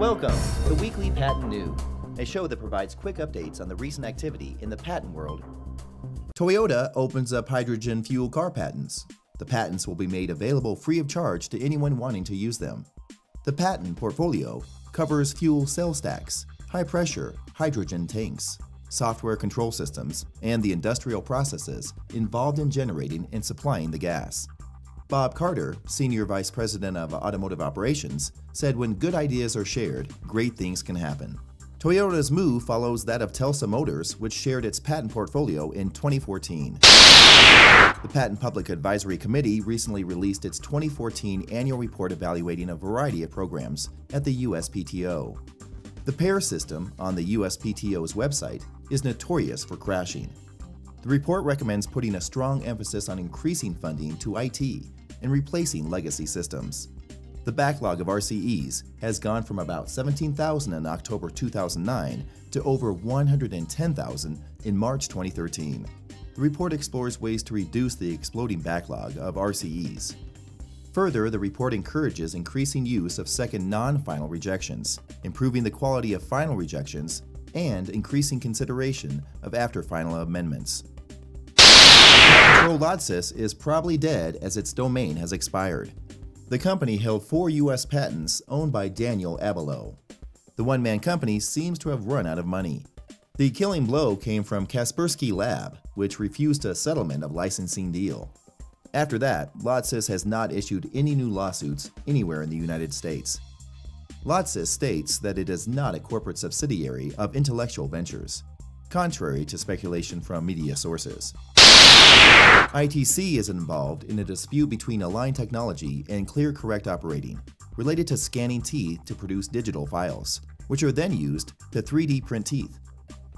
Welcome to Weekly Patent News, a show that provides quick updates on the recent activity in the patent world. Toyota opens up hydrogen fuel car patents. The patents will be made available free of charge to anyone wanting to use them. The patent portfolio covers fuel cell stacks, high-pressure hydrogen tanks, software control systems, and the industrial processes involved in generating and supplying the gas. Bob Carter, Senior Vice President of Automotive Operations, said when good ideas are shared, great things can happen. Toyota's move follows that of Telsa Motors, which shared its patent portfolio in 2014. The Patent Public Advisory Committee recently released its 2014 annual report evaluating a variety of programs at the USPTO. The PAIR system on the USPTO's website is notorious for crashing. The report recommends putting a strong emphasis on increasing funding to IT and replacing legacy systems. The backlog of RCEs has gone from about 17,000 in October 2009 to over 110,000 in March 2013. The report explores ways to reduce the exploding backlog of RCEs. Further, the report encourages increasing use of second non-final rejections, improving the quality of final rejections, and increasing consideration of after-final amendments. Patent troll Lodsys is probably dead as its domain has expired. The company held 4 U.S. patents owned by Daniel Abelow. The one-man company seems to have run out of money. The killing blow came from Kaspersky Lab, which refused a settlement of licensing deal. After that, Lodsys has not issued any new lawsuits anywhere in the United States. Lodsys states that it is not a corporate subsidiary of Intellectual Ventures, contrary to speculation from media sources. ITC is involved in a dispute between Align Technology and ClearCorrect Operating, related to scanning teeth to produce digital files, which are then used to 3D print teeth.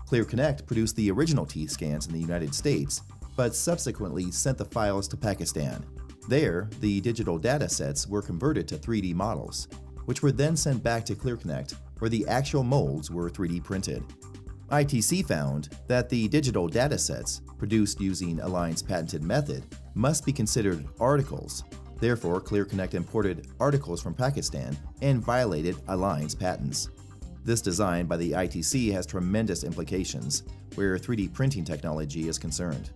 ClearConnect produced the original teeth scans in the United States, but subsequently sent the files to Pakistan. There, the digital data sets were converted to 3D models, which were then sent back to ClearConnect, where the actual molds were 3D printed. ITC found that the digital datasets produced using Align's patented method must be considered articles. Therefore, ClearConnect imported articles from Pakistan and violated Align's patents. This design by the ITC has tremendous implications where 3D printing technology is concerned.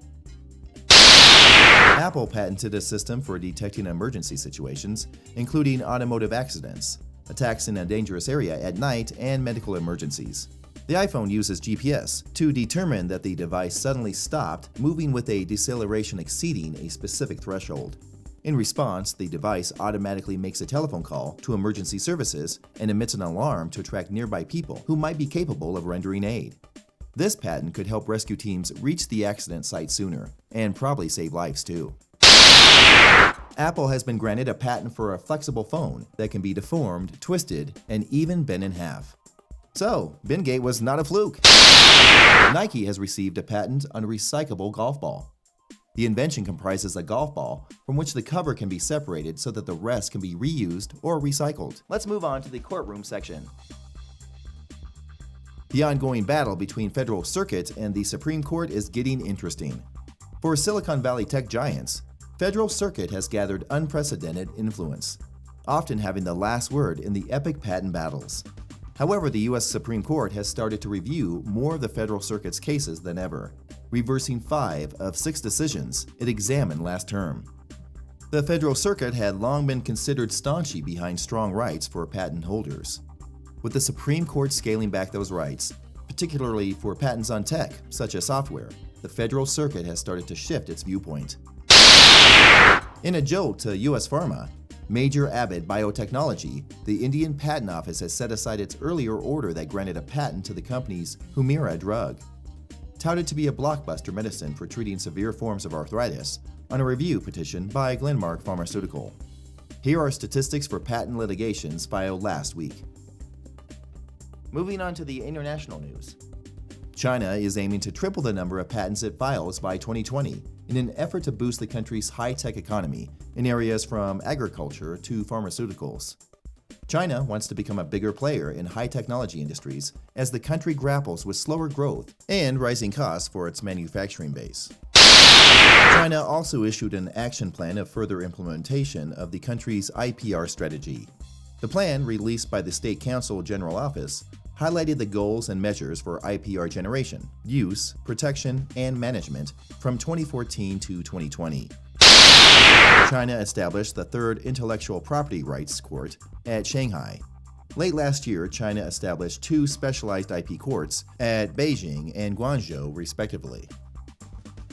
Apple patented a system for detecting emergency situations, including automotive accidents, attacks in a dangerous area at night, and medical emergencies. The iPhone uses GPS to determine that the device suddenly stopped moving with a deceleration exceeding a specific threshold. In response, the device automatically makes a telephone call to emergency services and emits an alarm to attract nearby people who might be capable of rendering aid. This patent could help rescue teams reach the accident site sooner, and probably save lives too. Apple has been granted a patent for a flexible phone that can be deformed, twisted, and even bent in half. So, Bengate was not a fluke. Nike has received a patent on a recyclable golf ball. The invention comprises a golf ball from which the cover can be separated so that the rest can be reused or recycled. Let's move on to the courtroom section. The ongoing battle between Federal Circuit and the Supreme Court is getting interesting. For Silicon Valley tech giants, Federal Circuit has gathered unprecedented influence, often having the last word in the epic patent battles. However, the U.S. Supreme Court has started to review more of the Federal Circuit's cases than ever, reversing 5 of 6 decisions it examined last term. The Federal Circuit had long been considered staunchy behind strong rights for patent holders. With the Supreme Court scaling back those rights, particularly for patents on tech, such as software, the Federal Circuit has started to shift its viewpoint. In a jolt to U.S. Pharma, Major Abbott Biotechnology, the Indian Patent Office has set aside its earlier order that granted a patent to the company's Humira drug. Touted to be a blockbuster medicine for treating severe forms of arthritis, on a review petition by Glenmark Pharmaceutical. Here are statistics for patent litigations filed last week. Moving on to the international news. China is aiming to triple the number of patents it files by 2020 in an effort to boost the country's high-tech economy in areas from agriculture to pharmaceuticals. China wants to become a bigger player in high-technology industries as the country grapples with slower growth and rising costs for its manufacturing base. China also issued an action plan of further implementation of the country's IPR strategy. The plan, released by the State Counsel General Office, highlighted the goals and measures for IPR generation, use, protection, and management from 2014 to 2020. China established the third Intellectual Property Rights Court at Shanghai. Late last year, China established two specialized IP courts at Beijing and Guangzhou, respectively.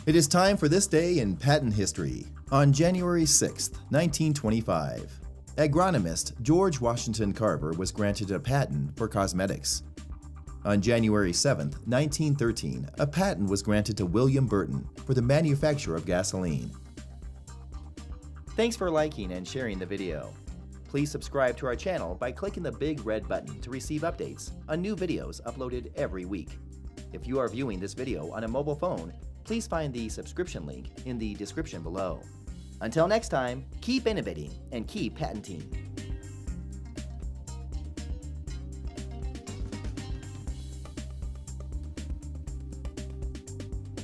It is time for this day in patent history. On January 6, 1925, agronomist George Washington Carver was granted a patent for cosmetics. On January 7, 1913, a patent was granted to William Burton for the manufacture of gasoline. Thanks for liking and sharing the video. Please subscribe to our channel by clicking the big red button to receive updates on new videos uploaded every week. If you are viewing this video on a mobile phone, please find the subscription link in the description below. Until next time, keep innovating and keep patenting.